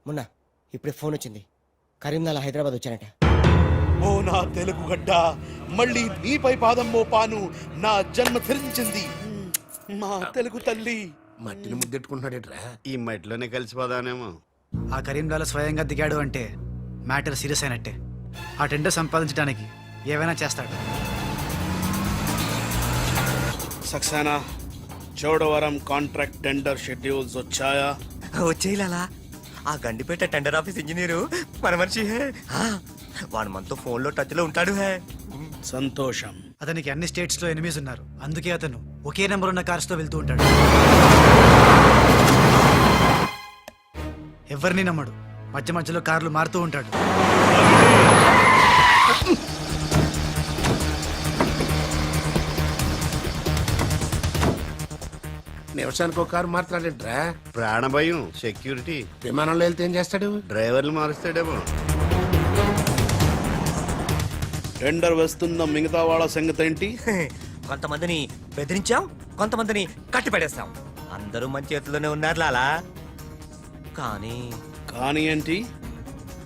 మొన్న ఇప్పుడే ఫోన్ వచ్చింది, కరీంనగర్ హైదరాబాద్ వచ్చానట. ఓ నా తెలుగు గడ్డ, మళ్ళీ నీపై పాదం మోపాను, నా జన్మ ధరించింది మా తెలుగు తల్లి. మట్టిని ముద్దెట్టుకుంటున్నాడేట్రా? ఈ మట్టిలోనే కలిసిపోదానేమో. ఆ కరీంలాల స్వయంగా దిగాడు అంటే మ్యాటర్ సీరియస్ అయినట్టే. ఆ టెండర్ సంపాదించడానికి ఏవైనా చేస్తాడు. Saxena, Chodavaram contract tender schedules వచ్చాయా? వచ్చేయాలా? ఆ గండిపేట టెండర్ ఆఫీస్ ఇంజనీరు మన మనిషి హే. వాడు మనతో ఫోన్ లో టచ్ లో ఉంటాడు హే. సంతోషం. అతనికి అన్ని స్టేట్స్ లో ఎనిమీస్ ఉన్నారు, అందుకే అతను ఒకే నెంబర్ ఉన్న కార్స్ తో వెళ్తూ ఉంటాడు. ఎవరిని నమ్మడు, మధ్య మధ్యలో కార్లు మారుతూ ఉంటాడు. నిమిషానికి ఒక కారు మాట్లాడేట్రా? ప్రాణభయం, సెక్యూరిటీ. విమానంలో వెళ్తే ఏం చేస్తాడు? డ్రైవర్లు మారుస్తాడేమో. టెండర్ వేస్తున్న మిగతా వాళ్ళ సంగతి ఏంటి? కొంతమందిని బెదిరించాం, కొంతమందిని కట్టి పెడేస్తాం. అందరూ మన చేతిలోనే ఉన్నారు లాలా. కానీ ఏంటి?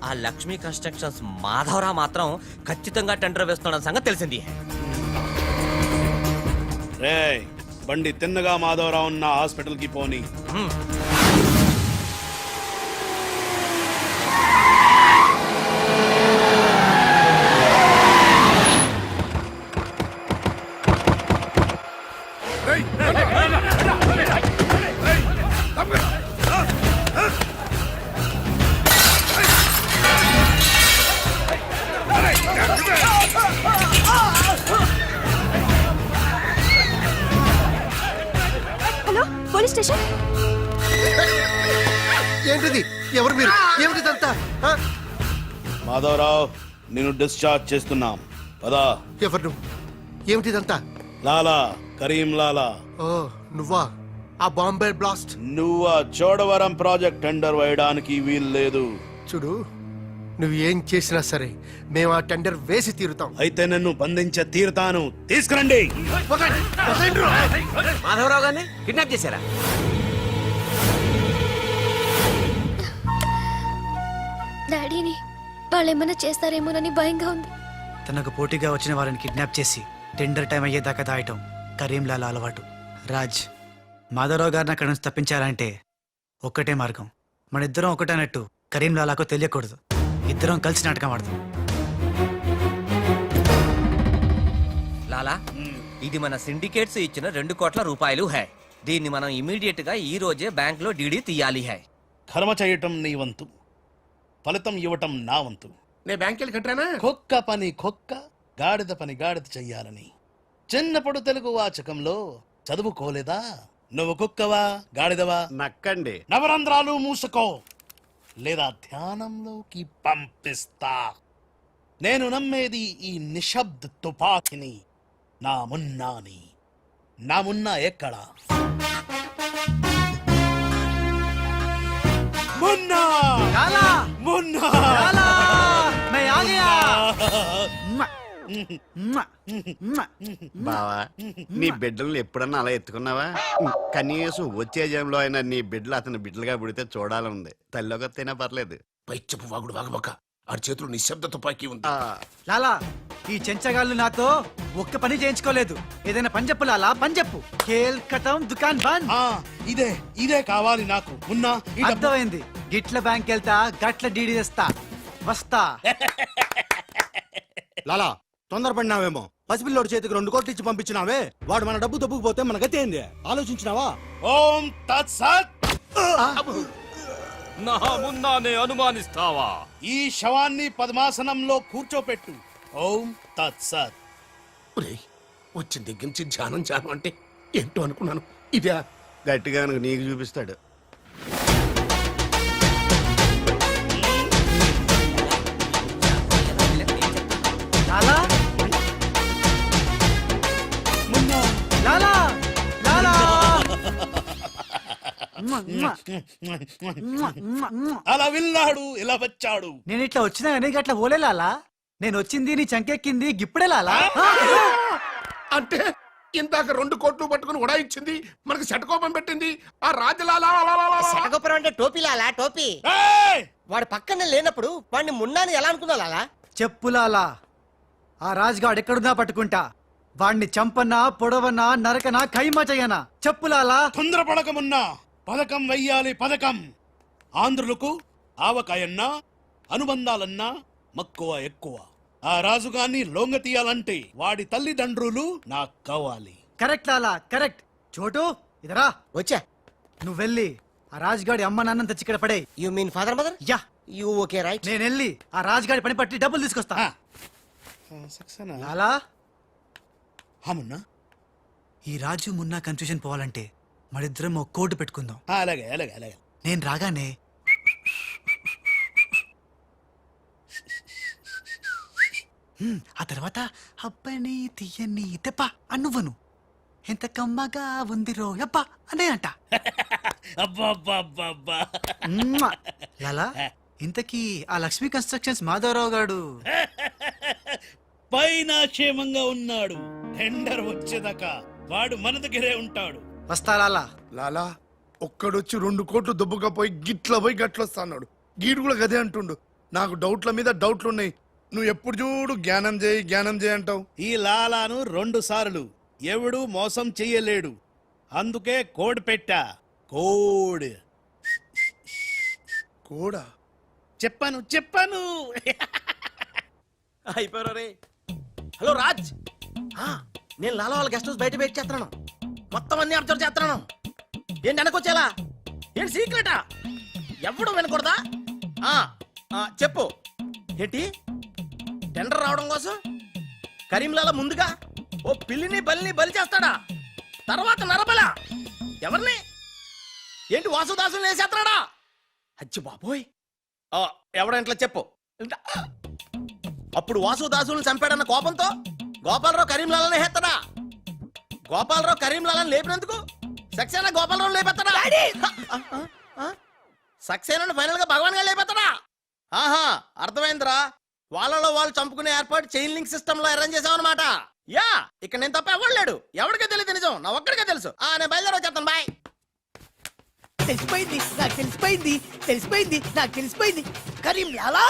ఆ లక్ష్మీ కన్స్ట్రక్షన్స్ మాధవరావు మాత్రం ఖచ్చితంగా టెండర్ వేస్తున్న సంగతి తెలిసింది. రే, బండి తిన్నగా మాధవరావు ఉన్న హాస్పిటల్ కి పోని. Hello, police station. ఏంటిది? ఎవరు మీరు? ఏమిటిదంతా? మాధవరావు, నేను డిశ్చార్జ్ చేస్తున్నాం. పదా. ఎవరు నువ్వు? ఏమిటిదంతా? లాలా, కరీం లాలా. ఓ నువ్వా? ఆ బాంబే బ్లాస్ట్. నువ్వు ఆ చోడవరం ప్రాజెక్ట్ టెండర్ వేయడానికి వీలు లేదు. చూడు, నువ్వు ఏం చేసినా సరే మేము ఆ టెండర్ వేసి తీరుతాం. అయితే నన్ను బంధించే తీరుతాను. తీసుకురండి. మాధవరావు గారిని కిడ్నాప్ చేశారా? డాడీని వాళ్ళేమన్నా చేస్తారేమోనని భయంగా ఉంది. తనకు పోటీగా వచ్చిన వారిని కిడ్నాప్ చేసి టెండర్ టైం అయ్యేదాకా దాయటం కరీంలాల అలవాటు. రాజ్, మాధవరావు గారిని అక్కడి నుంచి తప్పించాలంటే ఒక్కటే మార్గం. మన ఇద్దరం ఒకటన్నట్టు కరీంలాలాకు తెలియకూడదు. ఇద్దరం కలిసి నాటకం ఆడదాం. లాలా, ఇది మన సిండికేట్స్ ఇచ్చిన 2 కోట్ల రూపాయలు హై. దీన్ని మనం ఇమీడియట్ గా ఈ రోజే బ్యాంక్ లో డీడీ తీయాలి హై. కర్మ చేయటం నీ వంతు, ఫలితం ఇవ్వటం నా వంతు. నేను బ్యాంక్ వెళ్ళి కట్టానా? కుక్క పని కుక్క, గాడిద పని గాడిద చెయ్యాలని చిన్నప్పుడు తెలుగు వాచకంలో చదువుకోలేదా? నువ్వు కుక్కవా గాడిదవా? నక్కండి. నవరంధ్రాలు మూసుకో, లేదా ధ్యానంలోకి పంపిస్తా. నేను నమ్మేది ఈ నిశ్శబ్ద తుపాకిని, నా మున్నాని. నా మున్నా ఎక్కడా? మున్నా! మున్నా! బావా, నీ బిడ్డలను ఎప్పుడన్నా అలా ఎత్తుకున్నావా? కనీసం వచ్చే జంలో అయినా నీ బిడ్డలు అతని బిడ్డలుగా పుడితే చూడాలనుంది. తల్లికొత్తైనా పర్లేదు. పైచ్చపు వాగుడు వాగబక్క. ఆ చేతులు నిశ్శబ్ద తుపాకీ ఉంది. లాలా, ఈ చెంచగాళ్ళు నాతో ఒక్క పని చేయించుకోలేదు. ఏదైనా పని చెప్పు లాలా, పని చెప్పు. ఖేల్ ఖతం, దుకాన్ బంద్. ఇదే ఇదే కావాలి నాకు. మున్నా, ఈ డబ్బు- అర్థమైంది. గిట్ల బ్యాంక్ వెళ్తా, గట్ల డీడీ తెస్తా. వస్తా. లాలా, తొందరపడినావేమో. పసిపిల్లోడి చేతికి 2 కోట్లు ఇచ్చి పంపించినావే, వాడు మన డబ్బు తప్పుకుపోతే మన గతి ఏంది? ఆలోచించినావా? ఓం తత్సత్. నా మున్నానే అనుమానిస్తావా? ఈ శవాన్ని పద్మాసనంలో కూర్చోపెట్టు. ఓం తత్సత్. ఒరేయ్, వచ్చిన దగ్గర నుంచి ధ్యానం ధ్యానం అంటే ఏంటో అనుకున్నాను. ఇదే గట్టిగా నీకు చూపిస్తాడు. లాలా, లాలా, లాలా. అలా విన్నాడు, ఇలా వచ్చాడు. నేను ఇట్లా వచ్చినా కానీ గట్ల ఓలే లాలా. నేను వచ్చింది నీ చంకెక్కింది గిప్పుడే లాలా. అంటే ఇందాక 2 కోట్లు పట్టుకుని ఉడాయించింది, మనకి శటకోపం పెట్టింది ఆ రాజలాలా. శటగోపురం అంటే టోపీ లాలా టోపీ. ఏయ్! వాడు పక్కనే లేనప్పుడు వాడిని మున్నాని ఎలా అనుకున్నా లాలా? చెప్పులాలా ఆ రాజ్గాడ్ ఎక్కడున్నా పట్టుకుంటా. వాణ్ణి చంపనా, పొడవనా, నరకనా, ఖైమా చెయ్యనా. చెప్పులాలా. తొందరపడకమున్నా పథకం వెయ్యాలి పథకం. ఆంధ్రులకు ఆవకాయన్నా అనుబంధాలన్నా మక్కువ ఎక్కువ. ఆ రాజుగాన్ని లొంగ తీయాలంటే వాడి తల్లిదండ్రులు నాకు కావాలి. కరెక్ట్ లాలా, కరెక్ట్. చోటు ఇదరా, వచ్చా. నువ్వు వెళ్ళి ఆ రాజ్గాడి అమ్మ నాన్న తెచ్చి ఇక్కడ పడే. You mean father mother? Yeah, you okay right. నేను వెళ్ళి ఆ రాజ్గాడి పని పట్టి డబ్బులు తీసుకొస్తా. సక్సేనా? లాలా, హమున్నా ఈ రాజు మున్నా కన్ఫ్యూజన్ పోవాలంటే మరిద్దరం ఒక కోటు పెట్టుకుందాం. అలాగే అలాగే అలాగే. నేను రాగానే ఆ తర్వాత అబ్బని తీయని తెప్ప అనువ్వను ఎంత కమ్మగా ఉంది రోయప్ప అనే అంట. అబ్బా మ్మ్. లాలా, ఇంతకీ ఆ లక్ష్మీ కన్స్ట్రక్షన్స్ మాధవరావు గాడు పైన క్షేమంగా ఉన్నాడు. టెండర్ వచ్చేదాకా వాడు మన దగ్గరే ఉంటాడు. వస్తా లాలా. లాలా ఒక్కడొచ్చి 2 కోట్లు దుబ్బుగా పోయి గిట్ల పోయి గట్లొస్తాడు. గీడు కూడా గదే అంటుండు. నాకు డౌట్ల మీద డౌట్లున్నాయి. నువ్వు ఎప్పుడు చూడు జ్ఞానం చేయి అంటావు. ఈ లాలాను 2 సార్లు ఎవడు మోసం చెయ్యలేడు. అందుకే కోడ్ పెట్టా. కోడ్ కూడా చెప్పాను. అయిపోయారు రే. హలో రాజ్, నేను లాలా వాళ్ళ గెస్ట్ హౌస్ బయట వెయిట్ చేస్తున్నాను. మొత్తం అన్ని అబ్జర్వ్ చేస్తున్నాను. ఏంటి వెనకొచ్చేలా? ఏంటి సీక్రెటా? ఎవడు వినకూడదా? చెప్పు. ఏంటి టెండర్ రావడం కోసం కరీంలాలా ముందుగా ఓ పిల్లిని బలిని బలి చేస్తాడా? తర్వాత నరబల ఎవరిని? ఏంటి వాసుదాసుని వేసేస్తాడా? అచ్చి బాబోయ్, ఎవడంట్లా చెప్పు. అప్పుడు వాసుదాసుని చంపాడన్న కోపంతో గోపాలరావు కరీంలాలని హేస్తాడా? గోపాలరావు కరీంలాలని లేపినందుకు సక్సేనా గోపాలరావు లేపెత్తాడా? సక్సేనాను ఫైనల్ గా భగవాన్ గా లేపెత్తాడా? ఆహా, అర్థమైందిరా. వాళ్ళలో వాళ్ళు చంపుకునే ఏర్పాటు చైన్ లింక్ సిస్టమ్ లో అరేంజ్ చేసామన్నమాట. యా, ఇక్కడ నేను తప్ప ఎవరు లేడు. ఎవరికే తెలియదు నిజం, నా ఒక్కడికే తెలుసు. నేను బయలుదేరి వచ్చేస్తాను. బాయ్. తెలిసిపోయింది నాకు, తెలిసిపోయింది నాకు, తెలిసిపోయింది. కరీంలాలా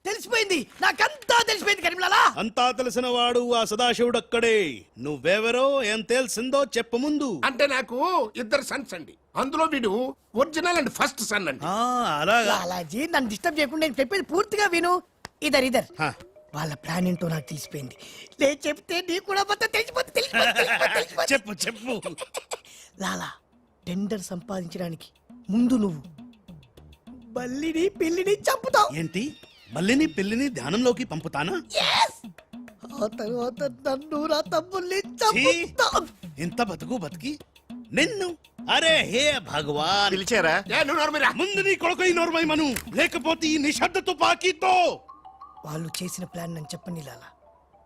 తెలిసిపోయింది నాకంతా, తెలిసిపోయింది కరీంలాలా. అంతా తెలిసిన వాడు ఆ సదాశివుడు అక్కడే. నువ్వెవరో ఏం తెలిసిందో చెప్పు ముందు. అంటే నాకు 2 సన్స్ అండి. అందులో వీడు ఒరిజినల్ అండ్ ఫస్ట్ సన్ అండి. అలాగా? లాలాజీ నన్ను డిస్టర్బ్ చేయకుండా నేను చెప్పేది పూర్తిగా విను. ఇదర్ హా. వాళ్ళ ప్లాన్ ఏంటో నాకు తెలిసిపోయింది. నేను చెప్తే నీకు కూడా మొత్తం తెలిసిపోతుంది. చెప్పు. లాలా, టెండర్ సంపాదించడానికి ముందు నువ్వు బల్లిని పిల్లిని చంపుతావు. ఏంటి మల్లిని పిల్లిని ధ్యానంలోకి పంపుతానా? ఆ తర్వాత నన్ను నా తమ్ముల్ని ఛీ! చంపుతావు. ఇంత బతికి నిన్ను, అరే హే భగవాన్. పిలిచారా? నువ్వు నోరుమీరా. ముందు నీ కొడుకు ఈ నోర్మైమను, లేకపోతే ఈ నిశ్శబ్ద తుపాకీతో. వాళ్ళు చేసిన ప్లాన్ నన్ను చెప్పని లాలా.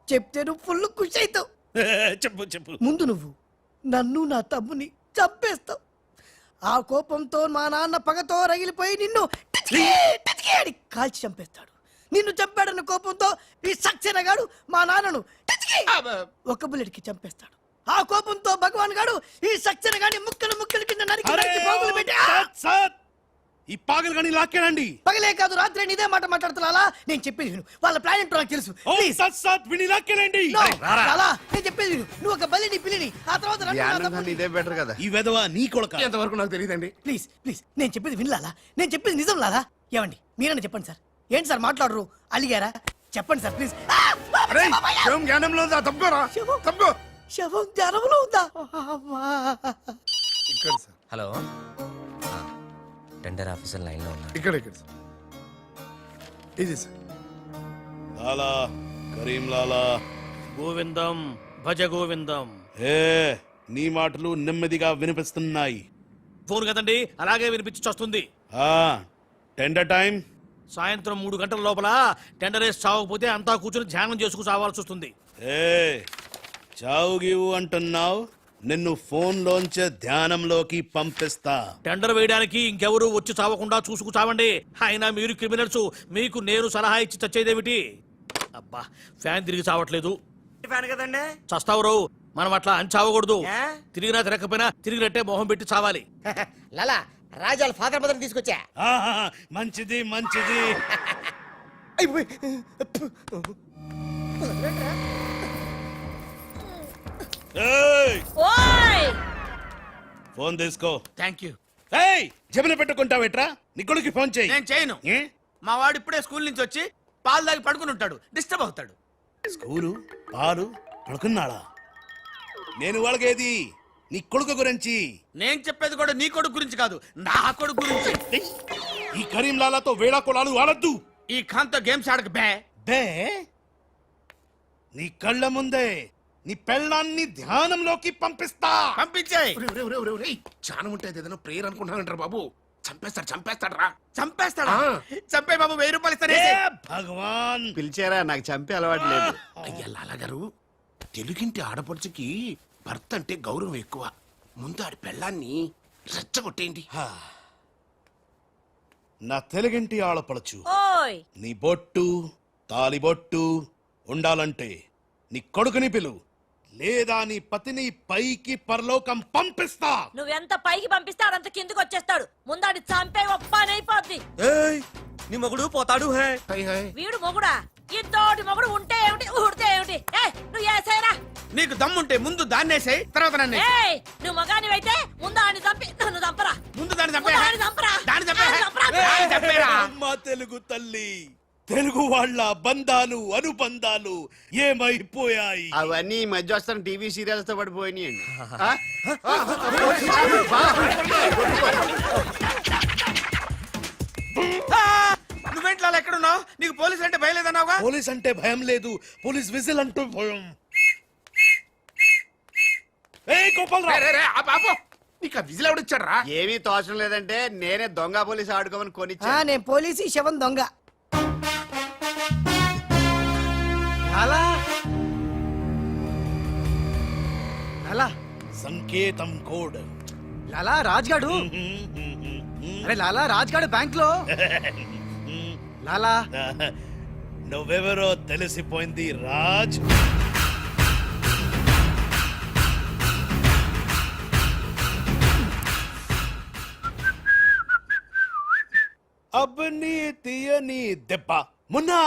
చెప్తే నువ్వు ఫుల్ ఖుషి అవుతావు. చెప్పు. ముందు నువ్వు నన్ను నా తమ్ముని చంపేస్తావు. ఆ కోపంతో మా నాన్న పగతో రగిలిపోయి నిన్ను టిచ్కి అని కాల్చి చంపేస్తాడు. నిన్ను చంపాడన్న కోపంతో ఈ సక్సేనా గాడు మా నాన్నను టిచ్కి ఒక బుల్లెట్ కి చంపేస్తాడు. ఆ కోపంతో భగవాన్ గాడు ఈ సక్సేనా గాని ముక్కలు కింద నరికి పోగులు పెట్టి సాత్ ఈ పాగలు గాని లాక్కేనండి. పగలే కాదు రాత్రి ఇదే మాట మాట్లాడుతున్నా. నేను చెప్పేది విను. వాళ్ళ ప్లాన్ ఏంటో నాకు తెలుసు. Please. విని లాక్కేనండి. No, లాలా, నేను చెప్పేది విను. నువ్వు ఒక బలిని పిల్లిని, ఆ తర్వాత నన్ను నా ధ్యానం తమ్ముడిని. ఇదే బెటర్ కదా. ఈ వెధవ నీ కొడుక. ఎంతవరకు నాకు తెలియదండి. ప్లీజ్ నేను చెప్పేది వినలాలా? నేను చెప్పేది నిజం లాలా. ఏమండి మీరన్నా చెప్పండి సార్. ఏంటి సార్ మాట్లాడరు? అలిగారా? చెప్పండి సార్ ప్లీజ్. అరే శవం జ్ఞానంలో ఉందా? తప్పుకోరా, తప్పుకో. శవం జ్వరంలో ఉందా? అమ్మా. ఇక్కడ sir, hello, tender officer line లో ఉన్నా. ఇక్కడ సార్. ఇది సార్. లాలా, కరీం లాలా. గోవిందం భజ గోవిందం. ఏ నీ మాటలు నెమ్మదిగా వినిపిస్తున్నాయి. ఫోన్ కదండి, అలాగే వినిపించొస్తుంది. టెండర్ టైం సాయంత్రం 3 గంటల లోపల టెండర్ వేసి చావకపోతే అంతా కూర్చొని ధ్యానం చేసుకు చావాల్సి వస్తుంది. చావు గీవు అంటున్నావు. నిన్ను ఫోన్ లోంచే ధ్యానంలోకి పంపిస్తా. టెండర్ వేయడానికి ఇంకెవరు వచ్చి చావకుండా చూసుకు చావండి. అయినా మీరు క్రిమినల్స్, మీకు నేను సలహా ఇచ్చి చచ్చేదేమిటి? అబ్బా, ఫ్యాన్ తిరిగి చావట్లేదు. ఫ్యాన్ కదండి చస్తావు రావు మనం అట్లా అంచావకూడదు తిరిగినా తిరగకపోయినా తిరిగినట్టే మొహం పెట్టి చావాలి. లాలా రాజాల ఫాదర్ మదర్ తీసుకొచ్చా. ఆహా, మంచిది మంచిది. ఏయ్, ఫోన్ తీసుకో. Thank you. ఏయ్, జేబులో పెట్టుకుంటావేట్రా? నీ కొడుకు ఫోన్ చేయి. నేను చేయను. ఏ? మా వాడు ఇప్పుడే స్కూల్ నుంచి వచ్చి పాలు తాగి పడుకుని ఉంటాడు, డిస్టర్బ్ అవుతాడు. స్కూలు పాలు పడుకున్నాడా? నేను వాళ్ళకేది నీ కొడుకు గురించి. నేను చెప్పేది కూడా నీ కొడుకు గురించి కాదు, నా కొడుకు గురించి. ఏయ్, ఈ కరీంలాలాతో వేళా కొలాలు ఆడద్దు. ఈ ఖాన్తో గేమ్స్ ఆడక బే. బే, నీ కళ్ళ ముందే నీ పెళ్ళాన్ని ధ్యానంలోకి పంపిస్తా. పంపించేయ్. చాలా ఉంటుంది ఏదైనా ప్రేయర్ అనుకుంటానంటారు బాబు. చంపేస్తాడు రా. చంపేస్తాడా? చంపే బాబు 1000 రూపాయలు ఇస్తానే. ఏ భగవాన్, పిలిచారా? నాకు చంపే అలవాటు లేదు. అయ్యా లాలగారు, తెలుగింటి ఆడపడుచుకి భర్త అంటే గౌరవం ఎక్కువ. ముందు ఆడి పెళ్ళాన్ని రెచ్చగొట్టేయండి. నా తెలుగింటి ఆడపడచ్చు నీ బొట్టు తాలిబొట్టు ఉండాలంటే నీ కొడుకుని పిలు, లేదా నీ పతిని పైకి పరలోకం పంపిస్తా. నువ్వెంత పైకి పంపిస్తే ఆడంత కిందకి వచ్చేస్తాడు. ముందాడి చంపే ఒప్పనైపోద్ది. ఏయ్, నీ మొగుడు పోతాడు హే. వీడు మొగుడా? ఇద్దోటి మొగుడు ఉంటే ఏమిటి, ఊడితే ఏమిటి? నువ్వు ఏసేరా. నీకు దమ్ముంటే ముందు దాన్నేసేయ్, తర్వాత నన్ను వేసేయ్. ఏయ్, నువ్వు మగానివైతే ముందు ఆడిని చంపి నన్ను చంపరా. ముందు దాన్ని చంపే. ముందు ఆడిని చంపరా. దాన్ని చంపే. ఆడిని చంపరా. దాన్ని చంపేరా. అమ్మా తెలుగు తల్లి, తెలుగు వాళ్ళ బంధాలు అనుబంధాలు ఏమైపోయాయి? అవన్నీ ఈ మధ్య వస్తాను టీవీ సీరియల్స్ తో పడిపోయినాయండి. నువ్వేంట్లో ఎక్కడున్నావు? నీకు పోలీసు అంటే భయలేదన్నావుగా. పోలీస్ అంటే భయం లేదు, పోలీస్ విజిల్ అంటూ భయం. ఏయ్ గోపాలరావు, నీకు ఆ విజిల్ ఎవడిచ్చాడు రా? ఏమీ తోచడం లేదంటే నేనే దొంగ పోలీసు ఆడుకోమని కొనిచ్చా. నేను పోలీసు శవం దొంగ. లాలా లాలా సంకేతం కోడ్. లాలా రాజ్గాడు. అరే లాలా రాజ్గాడు బ్యాంక్ లో. లాలా నువ్వెవరో తెలిసిపోయింది రాజ్. అబ్బని తీయని దెబ్బ మున్నా.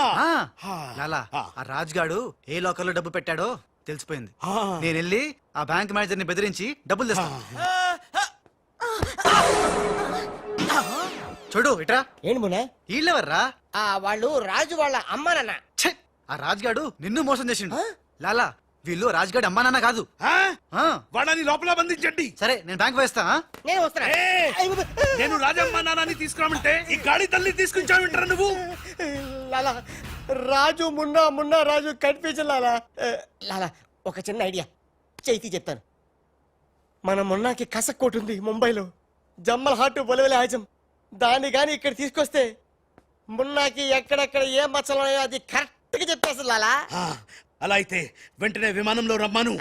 లాలా ఆ రాజ్గాడు ఏ లోకల్లో డబ్బు పెట్టాడో తెలిసిపోయింది. ఆ. నేను వెళ్ళి ఆ బ్యాంక్ మేనేజర్ ని బెదిరించి డబ్బులు తెస్తాను. చూడు ఇట్రా. ఏంటి మున్నా? వీళ్ళెవర్రా? వాళ్ళు రాజు వాళ్ళ అమ్మానన్న. ఛే! ఆ రాజ్గాడు నిన్ను మోసం చేసిండు. లాలా వీళ్ళు రాజ్గాడు అమ్మా నాన్న కాదు. ఆ? ఆ, వాడని లోపల బంధించండి. సరే నేను బ్యాంక్ వేస్తా. నేను వస్తున్నా. నేను రాజమ్మ నాన్నని తీసుకురామంటే ఈ గాడి తల్లి తీసుకొచ్చావింటారా నువ్వు? లాలా రాజు మున్నా రాజు కన్ఫ్యూజన్ లాలా. లాలా ఒక చిన్న ఐడియా చైతి చెప్తాను. మన మున్నాకి కసక్కోటు ఉంది ముంబైలో, జమ్మల హాటు బొలవెల హాజం. దాన్ని గాని ఇక్కడ తీసుకొస్తే మున్నాకి ఎక్కడెక్కడ ఏ మచ్చలు ఉన్నాయో అది కరెక్ట్ గా చెప్పేస్తుంది లాలా. అలా అయితే వెంటనే విమానంలో రమ్మను.